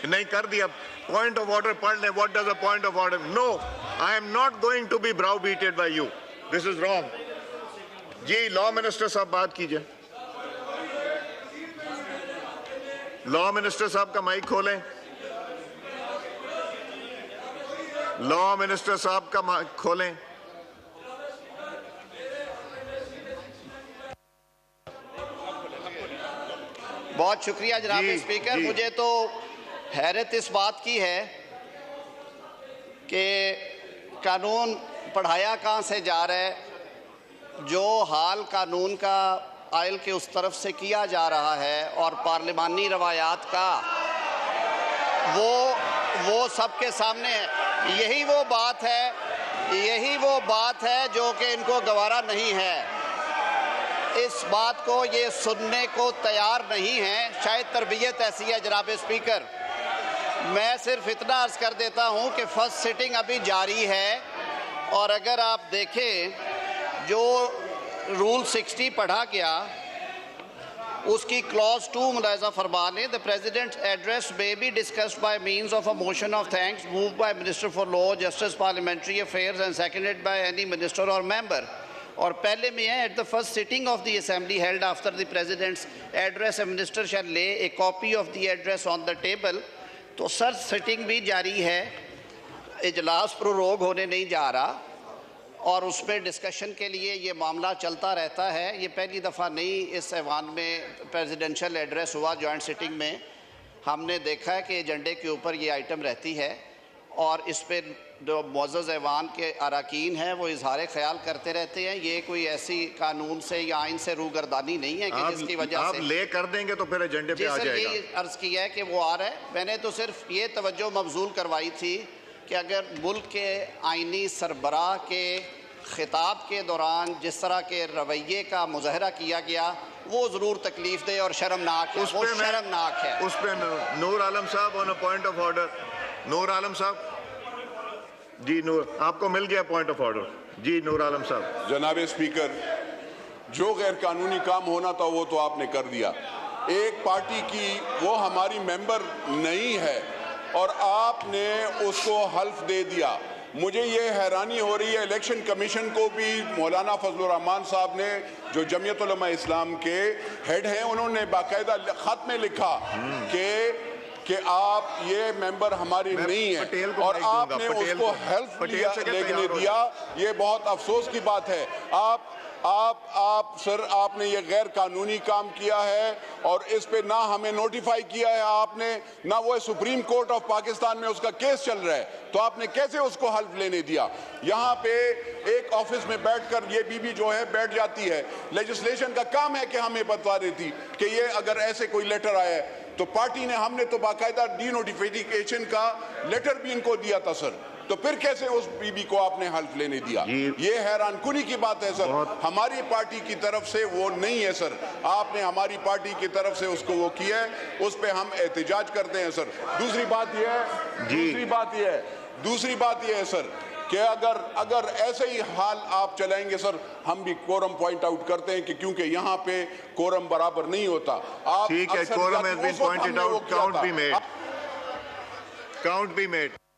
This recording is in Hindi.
नहीं कर दिया। पॉइंट ऑफ ऑर्डर पढ़ लें। What does a point of order? No, I am not going to be browbeaten by you. This is wrong. जी लॉ मिनिस्टर साहब बात कीजिए। लॉ मिनिस्टर साहब का माइक खोलें। लॉ मिनिस्टर साहब का माइक खोलें। बहुत शुक्रिया जनाब स्पीकर। मुझे तो हैरत इस बात की है कि कानून पढ़ाया कहाँ से जा रहा है। जो हाल कानून का आयल के उस तरफ से किया जा रहा है और पार्लिमानी रवायात का वो सबके सामने है। यही वो बात है जो कि इनको गवारा नहीं है। इस बात को ये सुनने को तैयार नहीं है। शायद तरबियत ऐसी है जनाब स्पीकर। मैं सिर्फ इतना अर्ज कर देता हूं कि फर्स्ट सिटिंग अभी जारी है और अगर आप देखें जो रूल 60 पढ़ा गया उसकी क्लॉज 2 मुलाजा फरमा लें। The president address may be discussed by means of a motion of thanks moved by minister for law, justice, parliamentary affairs and seconded by any minister और मेंबर। और पहले में है at the first sitting of the assembly held after the president's address a minister shall lay a copy of the address on the table. तो सर सिटिंग भी जारी है, इजलास प्रोरोग होने नहीं जा रहा और उसमें डिस्कशन के लिए ये मामला चलता रहता है। ये पहली दफ़ा नहीं इस ऐवान में प्रेसिडेंशियल एड्रेस हुआ। जॉइंट सिटिंग में हमने देखा है कि एजेंडे के ऊपर ये आइटम रहती है और इस पर जो मुअज़्ज़ज़ ऐवान के अरकान हैं वो इजहार ख्याल करते रहते हैं। ये कोई ऐसी कानून से या आइन से रूगर्दानी नहीं है कि जिसकी वजह से आप ले कर देंगे तो फिर एजेंडे पे आ जाएगा। ये अर्ज़ किया है कि वो आ रहा है। मैंने तो सिर्फ ये तवज्जो मबजूल करवाई थी कि अगर मुल्क के आइनी सरबराह के खिताब के दौरान जिस तरह के रवैये का मुज़ाहरा किया गया वो ज़रूर तकलीफ दे और शर्मनाक है। वो शर्मनाक है। उस पर नूर आलम साहब on a point of order. Noor Alam साहब जी, नूर आपको मिल गया पॉइंट ऑफ ऑर्डर। जी नूर आलम साहब। जनाब स्पीकर, जो गैर कानूनी काम होना था वो तो आपने कर दिया। एक पार्टी की वो हमारी मेंबर नहीं है और आपने उसको हल्फ दे दिया। मुझे ये हैरानी हो रही है, इलेक्शन कमीशन को भी मौलाना फजलुर रहमान साहब ने जो जमीयत उलमा इस्लाम के हेड हैं उन्होंने बाकायदा खत में लिखा कि आप ये मेंबर हमारी नहीं है और आपने उसको हेल्प लेने दिया। ये बहुत अफसोस की बात है। आप सर आपने ये गैर कानूनी काम किया है और इस पे ना हमें नोटिफाई किया है आपने, ना वो सुप्रीम कोर्ट ऑफ पाकिस्तान में उसका केस चल रहा है, तो आपने कैसे उसको हल्फ लेने दिया? यहाँ पे एक ऑफिस में बैठकर ये बीबी जो है बैठ जाती है। लेजिस्लेशन का काम है कि हमें बता देती कि ये अगर ऐसे कोई लेटर आया है तो पार्टी ने हमने तो बाकायदा डी नोटिफिकेशन का लेटर भी इनको दिया था सर, तो फिर कैसे उस बीबी को आपने हल्फ लेने दिया? ये हैरानकुनी की बात है सर। हमारी पार्टी की तरफ से वो नहीं है सर, आपने हमारी पार्टी की तरफ से उसको वो किया है, उस पे हम एहतजाज करते हैं सर। दूसरी बात यह है सर कि अगर ऐसे ही हाल आप चलाएंगे सर, हम भी कोरम पॉइंट आउट करते हैं कि क्योंकि यहाँ पे कोरम बराबर नहीं होता। आप ठीक है, quorum has been pointed out, count be made.